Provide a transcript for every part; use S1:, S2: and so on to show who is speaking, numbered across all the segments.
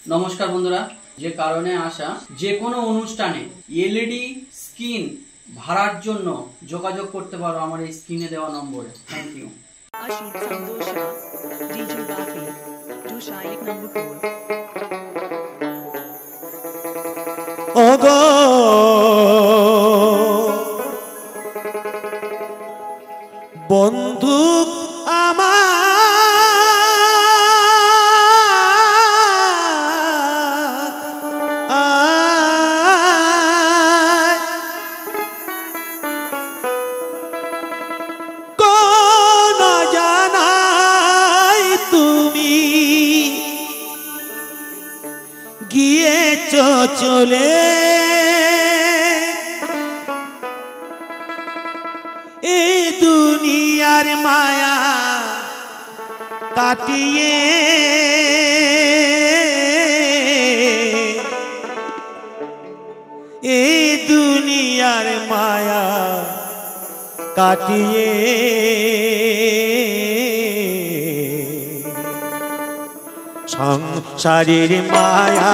S1: নমস্কার বন্ধুরা, যে কারণে আসা যে কোনো অনুষ্ঠানে এলইডি স্ক্রিন ভাড়ার জন্য যোগাযোগ করতে পারো আমার এই স্ক্রিনে দেওয়া নম্বরে। Thank you.
S2: Ashit Sandosha, DJ Bafi, Dusha 1 number 4.
S3: ওগো বন্ধু আমার কোন জানাই তুমি গিয়েছ চলে এই দুনিয়ার মায়া কাটিয়ে এই দুনিয়ার মায়া কাটিয়ে সংসারের মায়া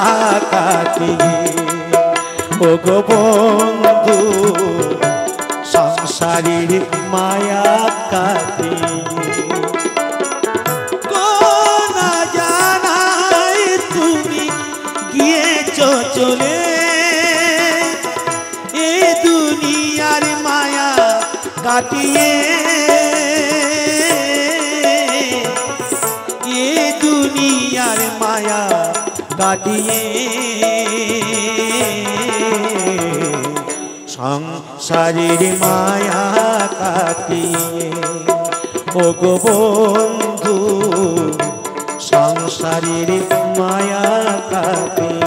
S3: কাটিয়ে ওগো বন্ধু সংসারের মায়া কাটিয়ে কোন জানাই তুমি গিয়েছ চলে এই দুনিয়ার মায়া কাটিয়ে এই দুনিয়ার মায়া কাটিয়ে সংসারের মায়া কাটিয়ে ওগো বন্ধু সংসারের মায়া কাটিয়ে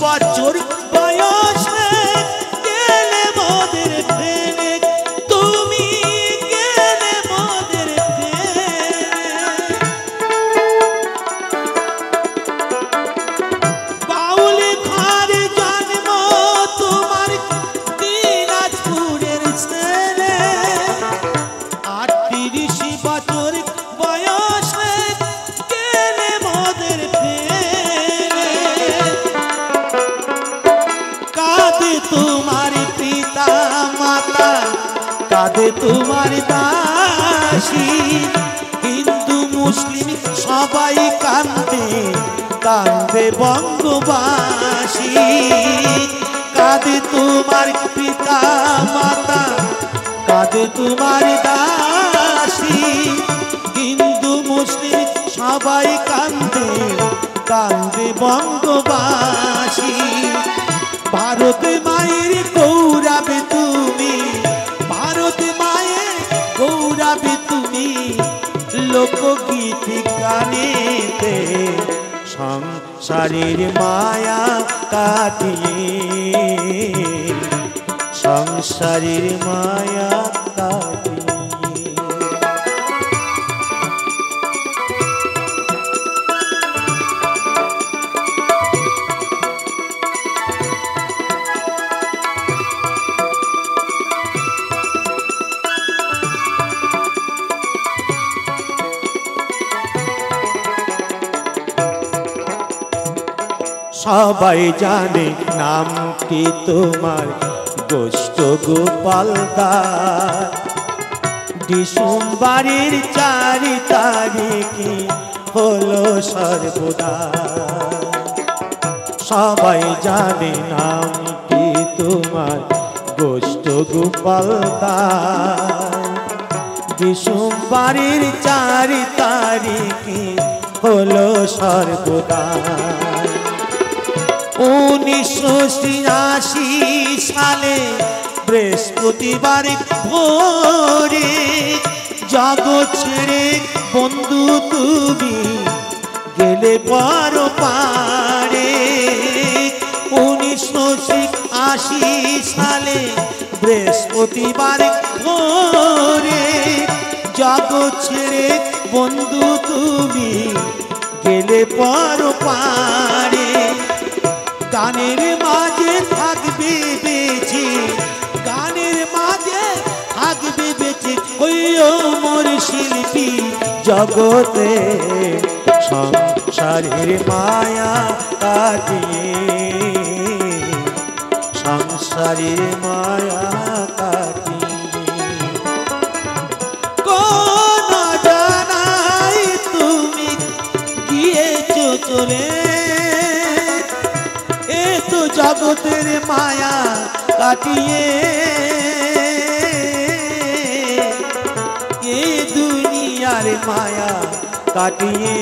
S3: বছর বয়সে গেলে মোদের ফেলে তুমি গেলে মোদের ফেলে বাউলি ঘরে জন্ম তোমার দিনাজপুরের ছেলে 38 বছর বয়সে গেলে মোদের তোমার পিতা মাতা কাঁদে তোমার দাসী হিন্দু মুসলিম সবাই কাঁদে কাঁদে বঙ্গবাসী কাঁদে তোমার পিতা মাতা কাঁদে তোমার দাসী হিন্দু মুসলিম সবাই কাঁদে কাঁদে বঙ্গবাসী ভারত মায়ের গৌরবে তুমি ভারত মায়ের গৌরবে তুমি লোকগীত গানেতে সংসারের মায়া কাটিয়ে সংসারের মায়া কাটিয়ে সবাই জানে নামটি তোমার গোষ্ঠ গোপাল দাস ডিসেম্বরের 4 তারিখে হলো সর্বদা সবাই জানে নামটি তোমার গোষ্ঠ গোপাল দাস ডিসেম্বরের 4 তারিখে হলো সর্বদা 1983 সালে বৃহস্পতিবার ভোরে জগৎ ছেড়ে বন্ধু তুমি গেলে পর পারে সালে বৃহস্পতিবার ভোরে জগৎ ছেড়ে বন্ধু তুমি গেলে পর পারে। গানের মাঝে থাকবে বেঁচে, গানের মাঝে থাকবে বেঁচে ওই মোর শিল্পী জগতে সংসারের মায়া কাটিয়ে, সংসারের মায়া কাটিয়ে। কোন জানাই তুমি গিয়েছো চলে, এ তো জগতের মায়া কাটিয়ে, এ দুনিয়ার মায়া কাটিয়ে।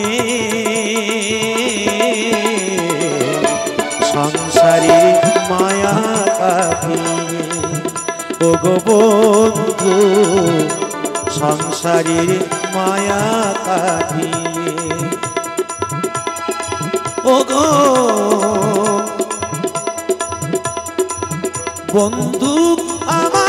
S3: সংসারের মায়া কাটিয়ে ও গো বন্ধু, সংসারের মায়া কাটিয়ে। ও গো বন্ধু আমার